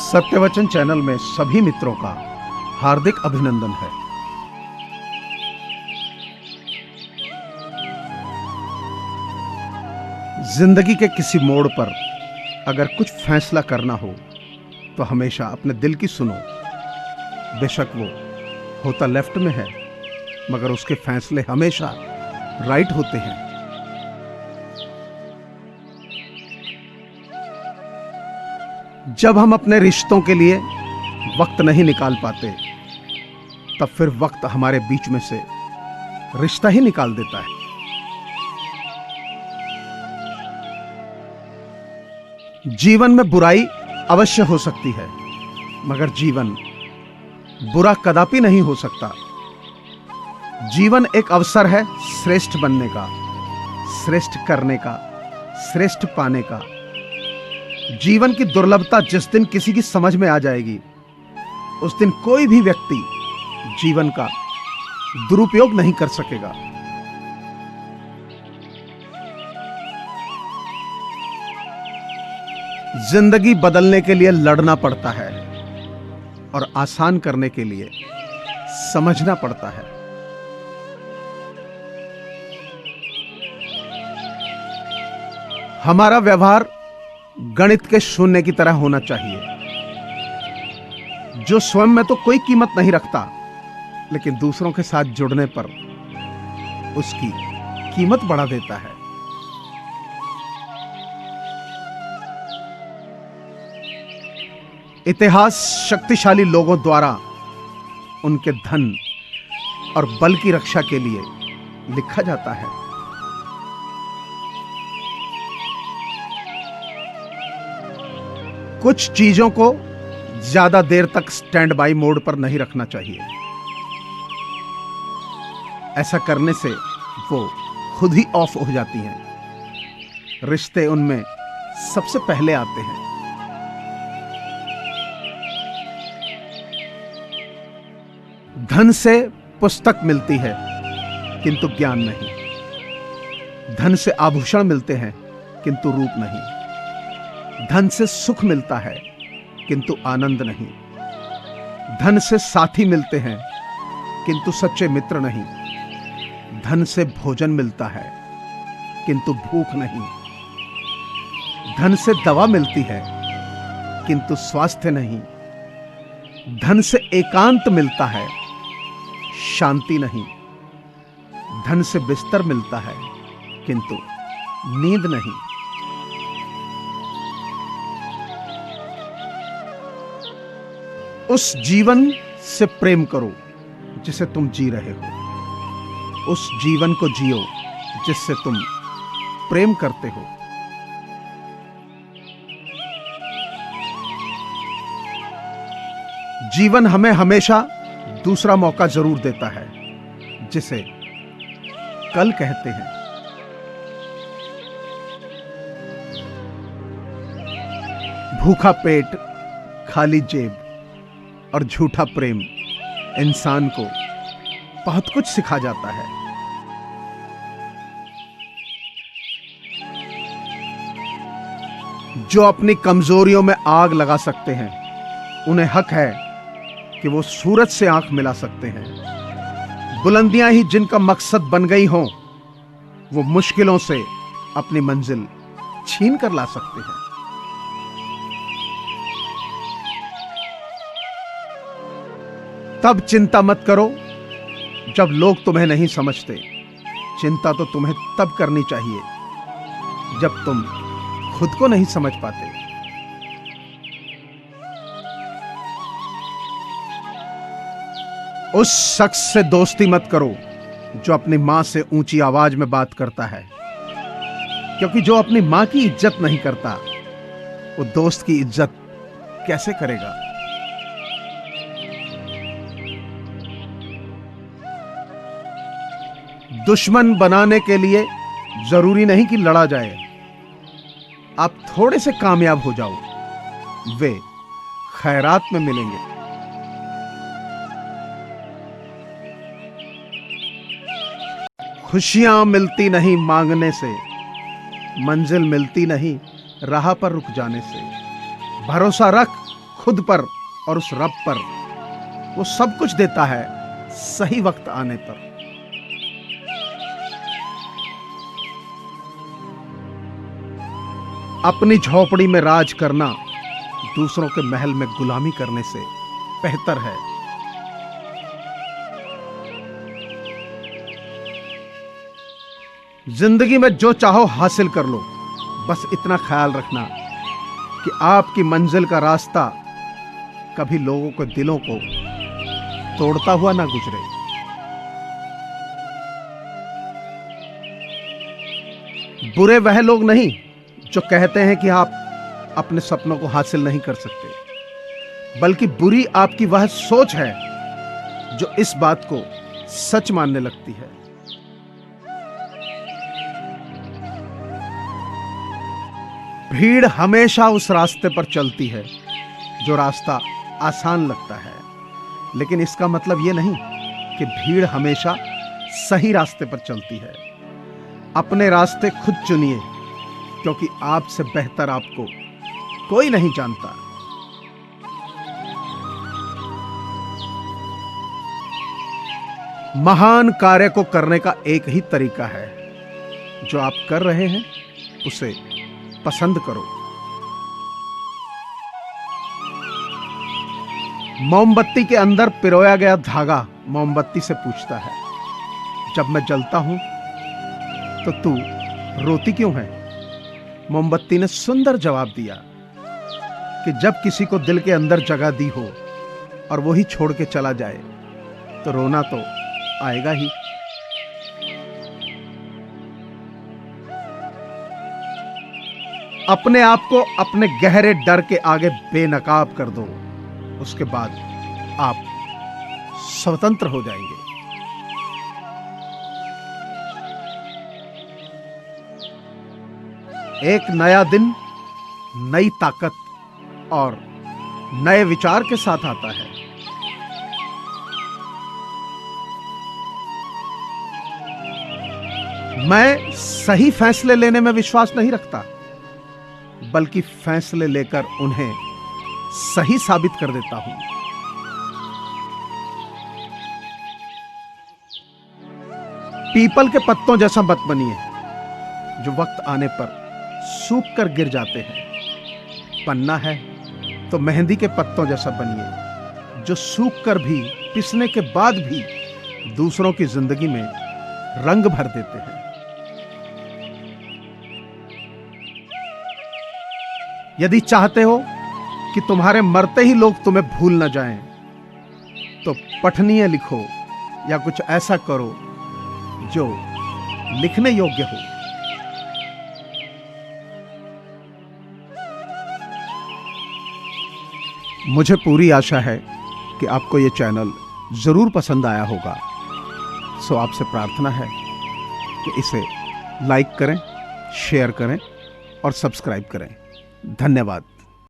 सत्यवचन channel में सभी मित्रों का हार्दिक अभिनंदन है। जिंदगी के किसी मोड़ पर अगर कुछ फैसला करना हो तो हमेशा अपने दिल की सुनो। बेशक वो होता लेफ्ट में है, मगर उसके फैसले हमेशा राइट होते हैं। जब हम अपने रिश्तों के लिए वक्त नहीं निकाल पाते, तब फिर वक्त हमारे बीच में से रिश्ता ही निकाल देता है। जीवन में बुराई अवश्य हो सकती है, मगर जीवन बुरा कदापि नहीं हो सकता। जीवन एक अवसर है श्रेष्ठ बनने का, श्रेष्ठ करने का, श्रेष्ठ पाने का। जीवन की दुर्लभता जिस दिन किसी की समझ में आ जाएगी, उस दिन कोई भी व्यक्ति जीवन का दुरुपयोग नहीं कर सकेगा। जिंदगी बदलने के लिए लड़ना पड़ता है और आसान करने के लिए समझना पड़ता है। हमारा व्यवहार गणित के शून्य की तरह होना चाहिए, जो स्वयं में तो कोई कीमत नहीं रखता, लेकिन दूसरों के साथ जुड़ने पर उसकी कीमत बढ़ा देता है। इतिहास शक्तिशाली लोगों द्वारा उनके धन और बल की रक्षा के लिए लिखा जाता है। कुछ चीजों को ज्यादा देर तक स्टैंड बाई मोड पर नहीं रखना चाहिए। ऐसा करने से वो खुद ही ऑफ हो जाती हैं। रिश्ते उनमें सबसे पहले आते हैं। धन से पुस्तक मिलती है, किंतु ज्ञान नहीं। धन से आभूषण मिलते हैं, किंतु रूप नहीं। धन से सुख मिलता है, किंतु आनंद नहीं। धन से साथी मिलते हैं, किंतु सच्चे मित्र नहीं। धन से भोजन मिलता है, किंतु भूख नहीं। धन से दवा मिलती है, किंतु स्वास्थ्य नहीं। धन से एकांत मिलता है, शांति नहीं। धन से बिस्तर मिलता है, किंतु नींद नहीं। उस जीवन से प्रेम करो जिसे तुम जी रहे हो। उस जीवन को जियो जिससे तुम प्रेम करते हो। जीवन हमें हमेशा दूसरा मौका जरूर देता है, जिसे कल कहते हैं। भूखा पेट, खाली जेब और झूठा प्रेम इंसान को बहुत कुछ सिखा जाता है। जो अपनी कमजोरियों में आग लगा सकते हैं, उन्हें हक है कि वो सूरज से आंख मिला सकते हैं। बुलंदियां ही जिनका मकसद बन गई हों, वो मुश्किलों से अपनी मंजिल छीन कर ला सकते हैं। तब चिंता मत करो जब लोग तुम्हें नहीं समझते। चिंता तो तुम्हें तब करनी चाहिए जब तुम खुद को नहीं समझ पाते। उस शख्स से दोस्ती मत करो जो अपनी मां से ऊंची आवाज में बात करता है, क्योंकि जो अपनी मां की इज्जत नहीं करता, वो दोस्त की इज्जत कैसे करेगा। दुश्मन बनाने के लिए जरूरी नहीं कि लड़ा जाए। आप थोड़े से कामयाब हो जाओ, वे खैरात में मिलेंगे। खुशियां मिलती नहीं मांगने से, मंजिल मिलती नहीं राह पर रुक जाने से। भरोसा रख खुद पर और उस रब पर। वो सब कुछ देता है सही वक्त आने पर। अपनी झोपड़ी में राज करना दूसरों के महल में गुलामी करने से बेहतर है। जिंदगी में जो चाहो हासिल कर लो, बस इतना ख्याल रखना कि आपकी मंजिल का रास्ता कभी लोगों के दिलों को तोड़ता हुआ ना गुजरे। बुरे वह लोग नहीं जो कहते हैं कि आप अपने सपनों को हासिल नहीं कर सकते, बल्कि बुरी आपकी वह सोच है जो इस बात को सच मानने लगती है। भीड़ हमेशा उस रास्ते पर चलती है जो रास्ता आसान लगता है, लेकिन इसका मतलब यह नहीं कि भीड़ हमेशा सही रास्ते पर चलती है। अपने रास्ते खुद चुनिए, क्योंकि आपसे बेहतर आपको कोई नहीं जानता। महान कार्य को करने का एक ही तरीका है, जो आप कर रहे हैं उसे पसंद करो। मोमबत्ती के अंदर पिरोया गया धागा मोमबत्ती से पूछता है, जब मैं जलता हूं तो तू रोती क्यों है? मोमबत्ती ने सुंदर जवाब दिया कि जब किसी को दिल के अंदर जगह दी हो और वो ही छोड़ के चला जाए तो रोना तो आएगा ही। अपने आप को अपने गहरे डर के आगे बेनकाब कर दो, उसके बाद आप स्वतंत्र हो जाएंगे। एक नया दिन नई ताकत और नए विचार के साथ आता है। मैं सही फैसले लेने में विश्वास नहीं रखता, बल्कि फैसले लेकर उन्हें सही साबित कर देता हूं। पीपल के पत्तों जैसा मत बनिए जो वक्त आने पर सूख कर गिर जाते हैं। बनना है तो मेहंदी के पत्तों जैसा बनिए, जो सूख कर भी, पिसने के बाद भी दूसरों की जिंदगी में रंग भर देते हैं। यदि चाहते हो कि तुम्हारे मरते ही लोग तुम्हें भूल न जाएं, तो पठनीय लिखो या कुछ ऐसा करो जो लिखने योग्य हो। मुझे पूरी आशा है कि आपको यह चैनल जरूर पसंद आया होगा। सो आपसे प्रार्थना है कि इसे लाइक करें, शेयर करें और सब्सक्राइब करें। धन्यवाद।